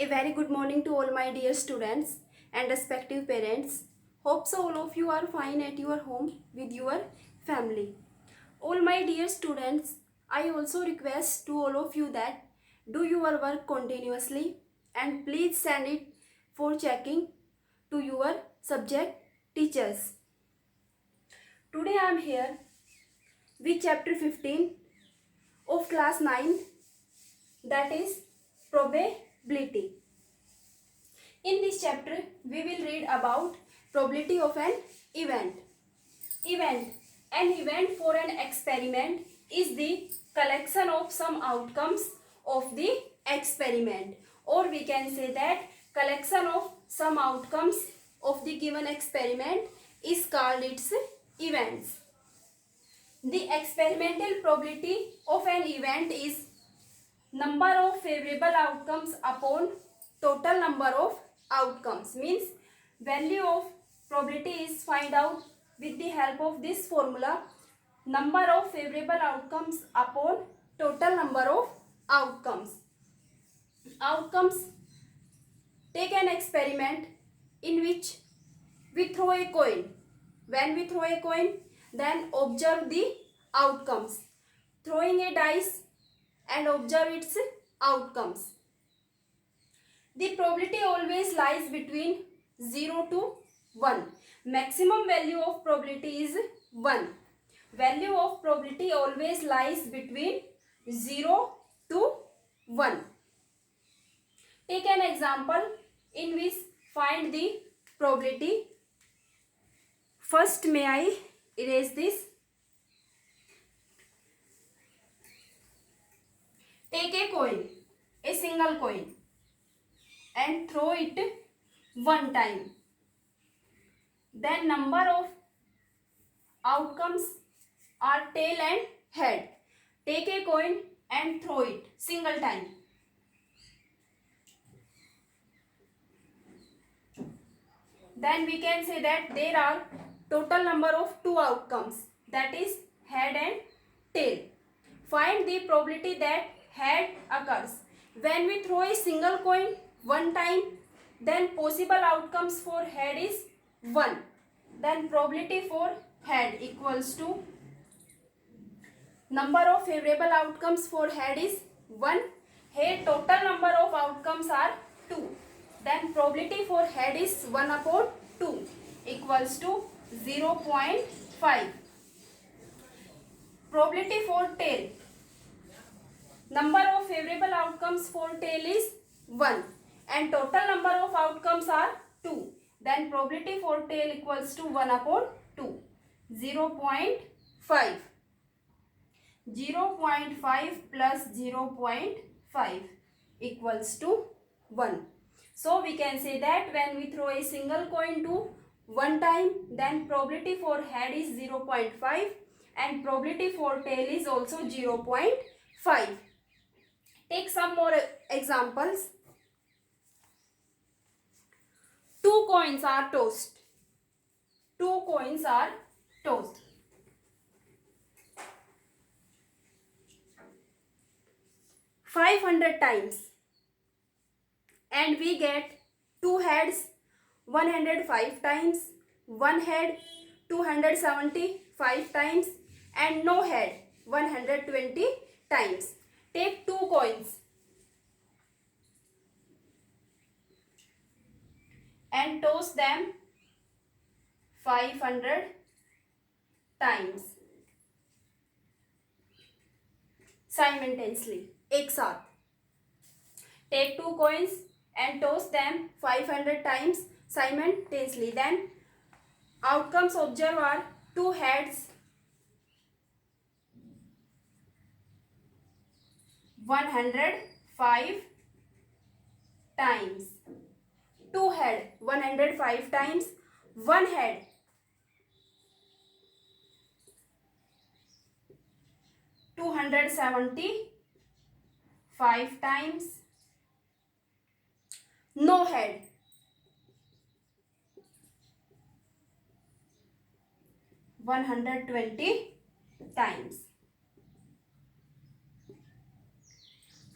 A very good morning to all my dear students and respective parents. Hope so all of you are fine at your home with your family. All my dear students, I also request to all of you that do your work continuously and please send it for checking to your subject teachers. Today I am here with chapter 15 of class 9, that is probability. In this chapter, we will read about probability of an event. Event. An event for an experiment is the collection of some outcomes of the experiment, or we can say that collection of some outcomes of the given experiment is called its events. The experimental probability of an event is number of favorable outcomes upon total number of outcomes. Means value of probability is find out with the help of this formula, number of favorable outcomes upon total number of outcomes. Outcomes. Take an experiment in which we throw a coin. When we throw a coin, then observe the outcomes. Throwing a dice and observe its outcomes. The probability always lies between 0 to 1. Maximum value of probability is 1. Value of probability always lies between 0 to 1. Take an example in which find the probability. First, may I erase this? Take a coin, a single coin, and throw it one time. Then number of outcomes are tail and head. Take a coin and throw it single time. Then we can say that there are total number of 2 outcomes, that is head and tail. Find the probability that head occurs. When we throw a single coin one time, then possible outcomes for head is 1. Then probability for head equals to number of favorable outcomes for head is 1. Here total number of outcomes are 2. Then probability for head is 1 upon 2 equals to 0.5. Probability for tail. Number of favorable outcomes for tail is 1 and total number of outcomes are 2. Then probability for tail equals to 1 upon 2. 0.5. 0.5 plus 0.5 equals to 1. So we can say that when we throw a single coin to one time, then probability for head is 0.5 and probability for tail is also 0.5. Take some more examples. 2 coins are tossed. 2 coins are tossed. 500 times and we get 2 heads 105 times, 1 head 275 times and no head 120 times. Take 2 coins and toss them 500 times simultaneously. एक साथ take 2 coins and toss them 500 times simultaneously. Then outcomes observed are 2 heads 105 times, 2 head 105 times, 1 head 275 times, no head 120 times.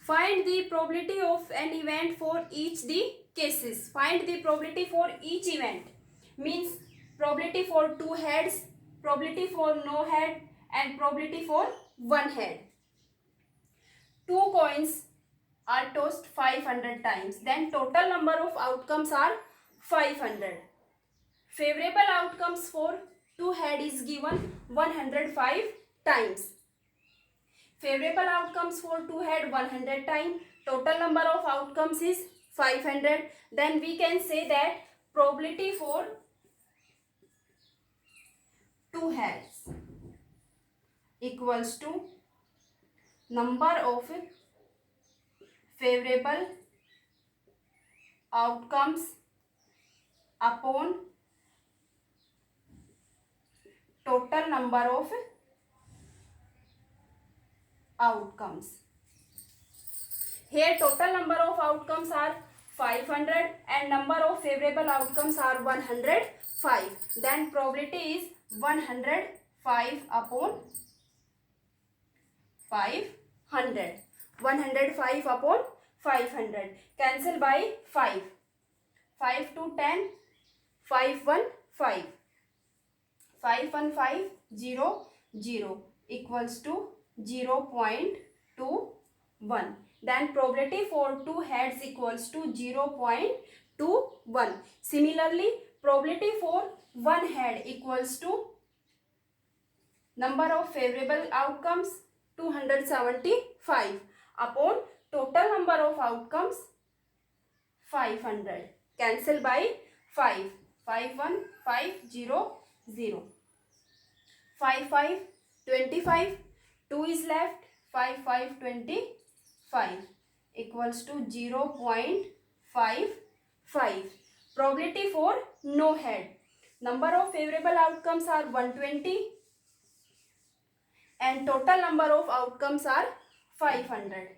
Find the probability of an event for each the cases. Find the probability for each event. Means probability for 2 heads, probability for no head, and probability for 1 head. 2 coins are tossed 500 times. Then total number of outcomes are 500. Favorable outcomes for 2 head is given 105 times. Favorable outcomes for 2 head 100 times. Total number of outcomes is 500. Then we can say that probability for 2 heads equals to number of favorable outcomes upon total number of outcomes. Here total number of outcomes are 500 and number of favorable outcomes are 105. Then probability is 105 upon 500. 105 upon 500. Cancel by 5. 5 to 10. 5 1 5. 5 1 5 0 0 equals to 0.21. Then probability for 2 heads equals to 0.21. Similarly, probability for 1 head equals to number of favorable outcomes 275 upon total number of outcomes 500. Cancel by 5. 5 1 5 0 0. 5 5 25. 2 is left. 5 5 25 equals to 0.55. Probability for no head. Number of favorable outcomes are 120 and total number of outcomes are 500.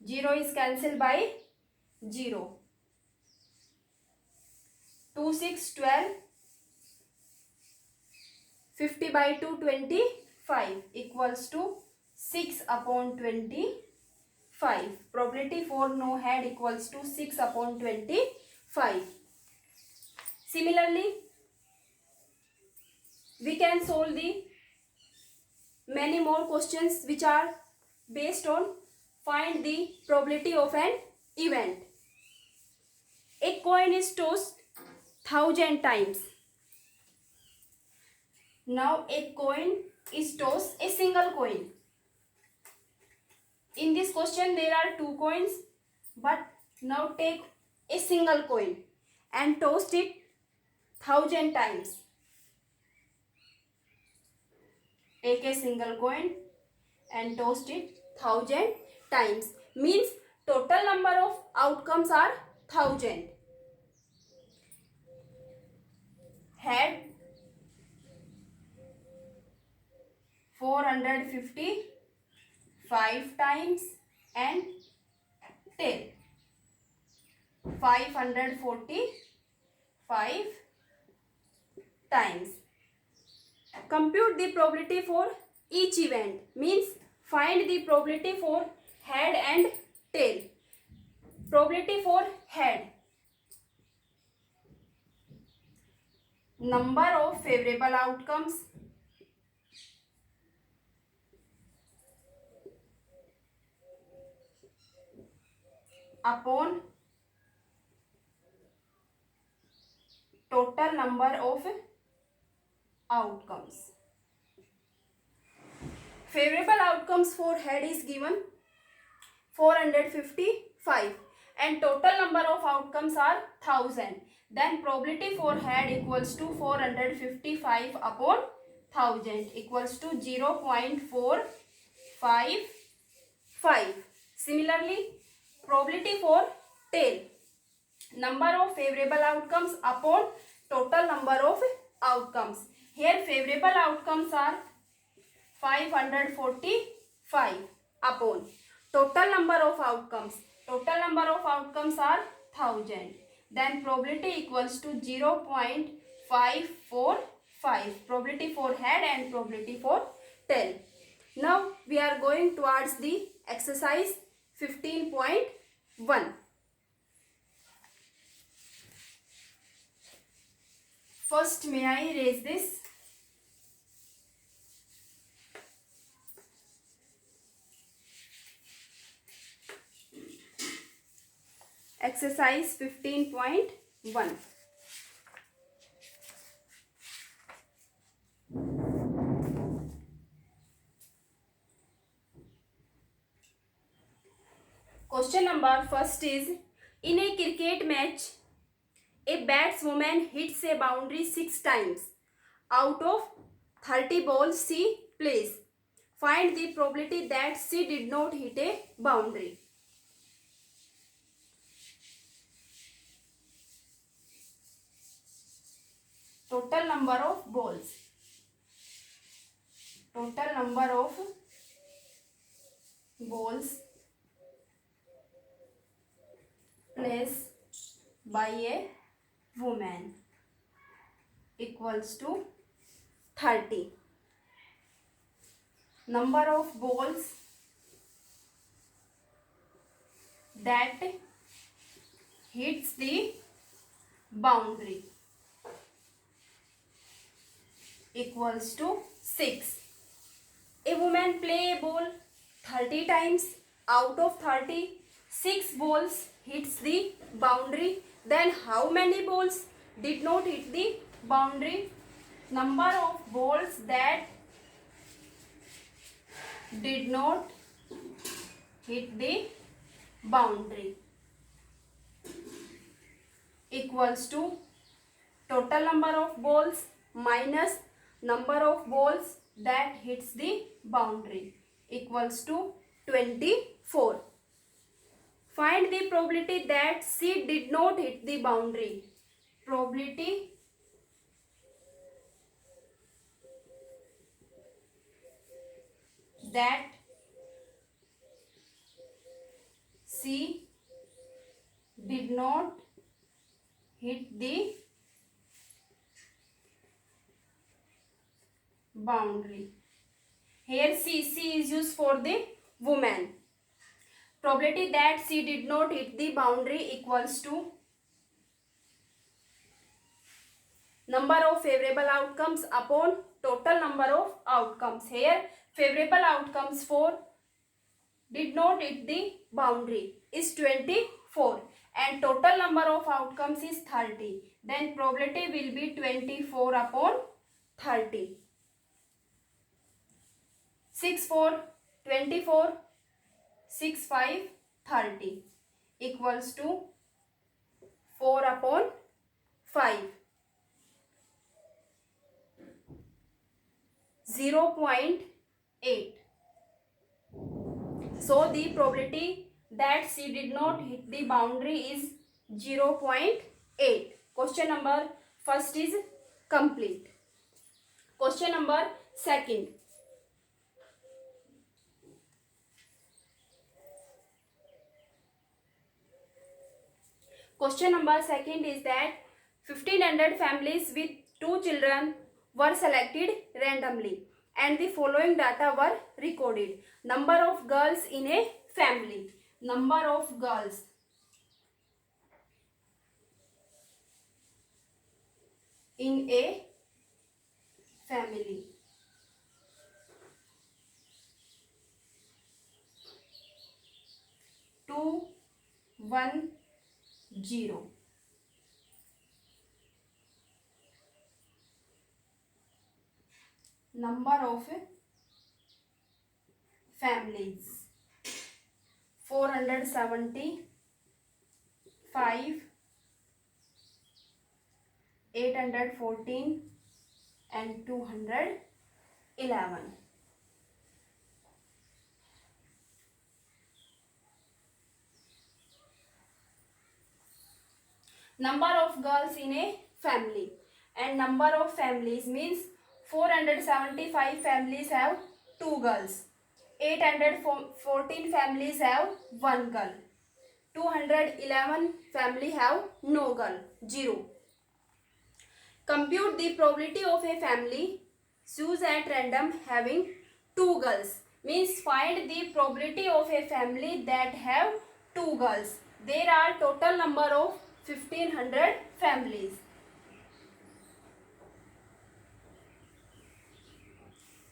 0 is cancelled by 0. 2 6 12. 50 by 2 25 equals to 6 upon 25. Probability for no head equals to 6 upon 25. Similarly, we can solve the many more questions which are based on find the probability of an event. A coin is tossed 1000 times. Now a coin is tossed, a single coin. In this question there are 2 coins, but now take a single coin and toss it 1000 times. Take a single coin and toss it 1000 times. Means total number of outcomes are 1000. Head 455 times and tail 545 times. Compute the probability for each event. Means find the probability for head and tail. Probability for head. Number of favorable outcomes upon total number of outcomes. Favorable outcomes for head is given 455 and total number of outcomes are 1000. Then probability for head equals to 455 upon 1000 equals to 0.455. Similarly, probability for tail. Number of favorable outcomes upon total number of outcomes. Here favorable outcomes are 545 upon total number of outcomes. Total number of outcomes are 1000. Then probability equals to 0.545. Probability for head and probability for tail. Now we are going towards the exercise 15.1. First, may I erase this? Exercise 15.1. Question number first is, in a cricket match, a batswoman hits a boundary 6 times. Out of 30 balls she plays, find the probability that she did not hit a boundary. Total number of balls. Total number of balls placed by a woman equals to 30. Number of balls that hits the boundary equals to 6. A woman play a ball 30 times. Out of 30, 6 balls hits the boundary. Then how many balls did not hit the boundary? Number of balls that did not hit the boundary equals to total number of balls minus number of balls that hits the boundary equals to 24. Find the probability that she did not hit the boundary. Probability that she did not hit the boundary. Here C is used for the woman. Probability that she did not hit the boundary equals to number of favorable outcomes upon total number of outcomes. Here favorable outcomes for did not hit the boundary is 24 and total number of outcomes is 30. Then probability will be 24 upon 30. 6 4 24, 6 5 30 equals to 4 upon 5. 0.8. So the probability that she did not hit the boundary is 0.8. Question number first is complete. Question number second. Question number second is that 1500 families with 2 children were selected randomly and the following data were recorded. Number of girls in a family. Number of girls in a family. Two, 1, 0. Number of families 475, 814 and 211. Number of girls in a family and number of families means 475 families have 2 girls, 814 families have 1 girl, 211 family have no girl, 0. Compute the probability of a family choose at random having 2 girls means find the probability of a family that have 2 girls. There are total number of 1500 families.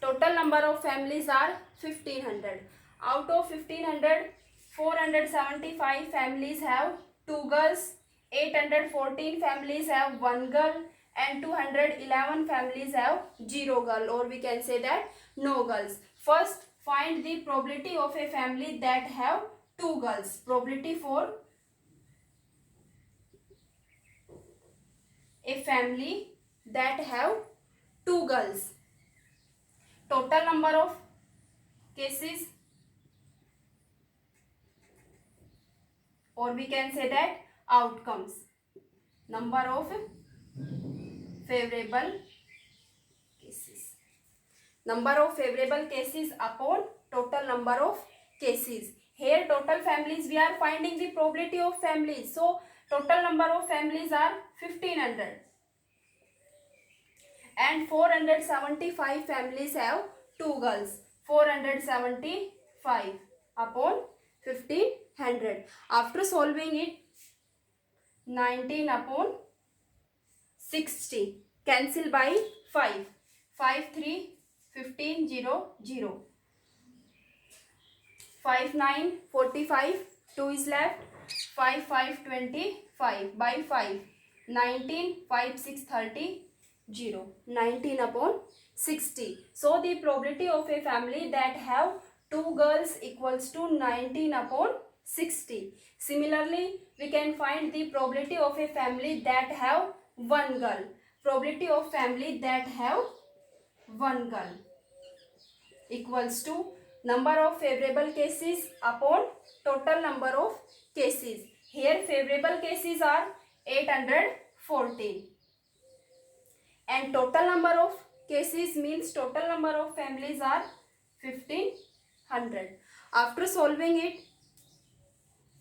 Total number of families are 1500. Out of 1500, 475 families have 2 girls, 814 families have 1 girl, and 211 families have 0 girl, or we can say that no girls. First, find the probability of a family that have 2 girls. Probability for a family that have 2 girls. Total number of cases, or we can say that outcomes. Number of favorable cases. Number of favorable cases upon total number of cases. Here total families, we are finding the probability of families. So total number of families are 1500. And 475 families have 2 girls. 475 upon 1500. After solving it, 19 upon 60. Cancel by 5. 5 3 15 0 0. 5 9 45. 2 is left. 5 5 25 by 5. 19 5 6 30. 0. 19 upon 60. So the probability of a family that have 2 girls equals to 19 upon 60. Similarly, we can find the probability of a family that have 1 girl. Probability of family that have 1 girl equals to number of favorable cases upon total number of cases. Here favorable cases are 814. And total number of cases means total number of families are 1500. After solving it,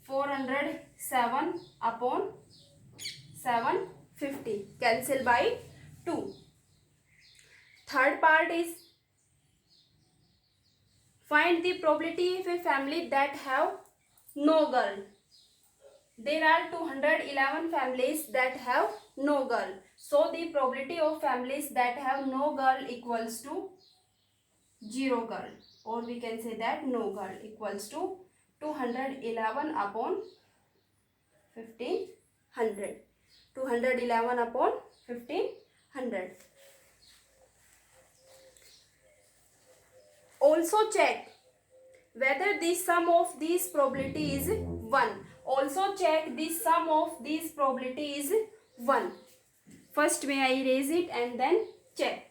407 upon 750. Cancel by 2. Third part is find the probability of a family that have no girl. There are 211 families that have no girl. So the probability of families that have no girl equals to 0 girl, or we can say that no girl equals to 211 upon 1500. 211 upon 1500. Also check whether the sum of these probability is 1. Also check the sum of these probability is 1. First may I erase it and then check.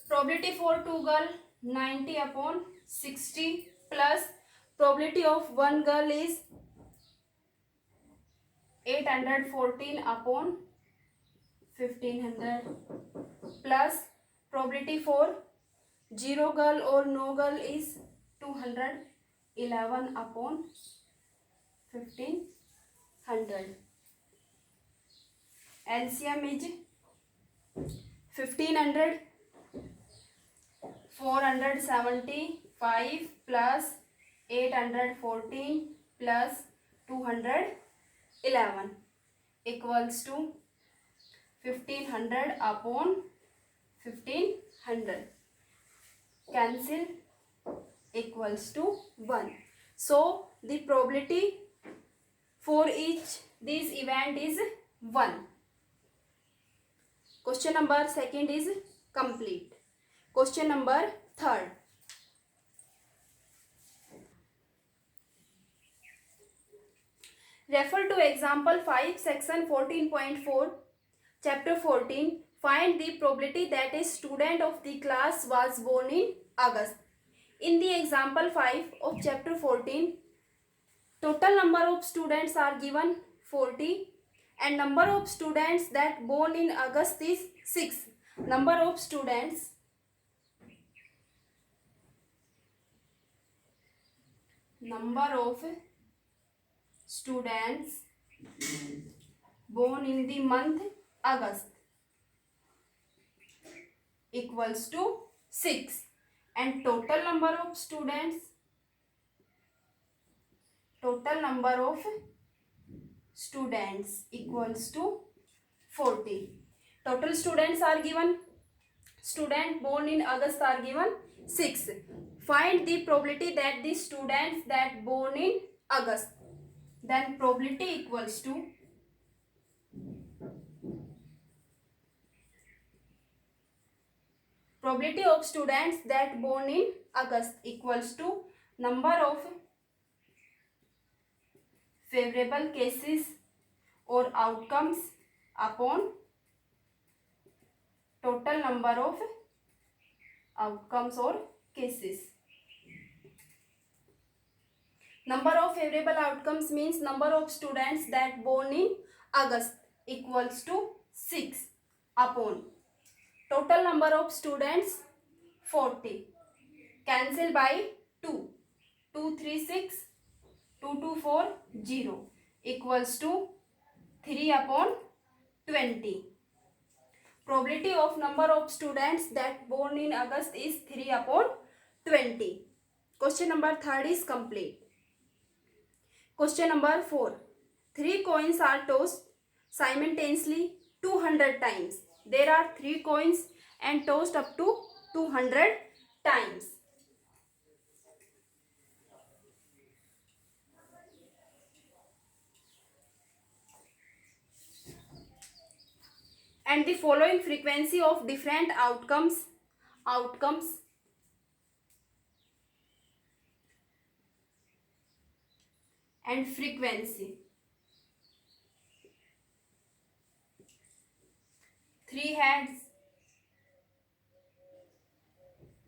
Probability for 2 girl 90 upon 60 plus probability of 1 girl is 814 upon 1500 plus probability for 0 girl or no girl is 211 upon 1500. LCM is 1500, 475 plus 814 plus 211 equals to 1500 upon 1500. Cancel equals to 1. So the probability for each this event is 1. Question number second is complete. Question number third. Refer to example 5, section 14.4, chapter 14. Find the probability that a student of the class was born in August. In the example 5 of chapter 14, total number of students are given 40 and number of students that born in August is 6. Number of students number of students born in the month August equals to 6, and total number of students equals to 40. Total students are given, student born in August are given 6. Find the probability that the students that born in August, then probability equals to probability of students that born in August equals to number of favorable cases or outcomes upon total number of outcomes or cases. Number of favorable outcomes means number of students that born in August equals to 6 upon total number of students 40. Cancel by 2. 2 3 6, 2 2 4 0 equals to 3 upon 20. Probability of number of students that born in August is 3 upon 20. Question number 3 is complete. Question number 4. 3 coins are tossed simultaneously 200 times. There are 3 coins and tossed up to 200 times. And the following frequency of different outcomes and frequency. 3 heads,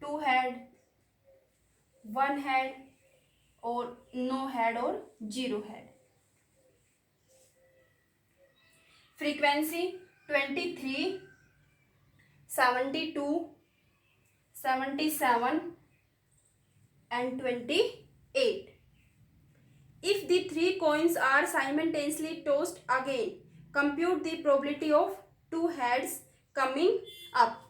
2 head, 1 head, or no head or 0 head. Frequency 23, 72, 77 and 28. If the 3 coins are simultaneously tossed again, compute the probability of 2 heads coming up.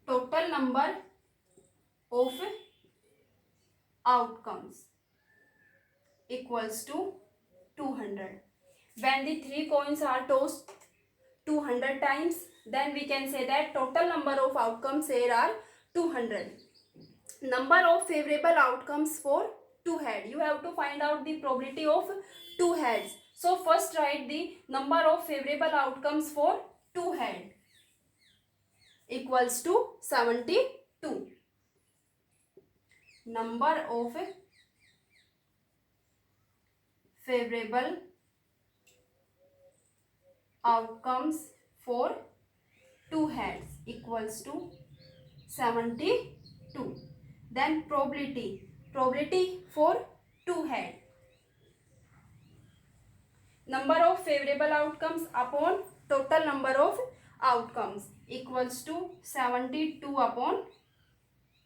Total number of outcomes equals to 200. When the 3 coins are tossed 200 times, then we can say that total number of outcomes here are 200. Number of favorable outcomes for 2 head. You have to find out the probability of 2 heads. So first write the number of favorable outcomes for 2 head equals to 72. Number of favorable outcomes for 2 heads equals to 72. Then probability for 2 head. Number of favorable outcomes upon total number of outcomes equals to 72 upon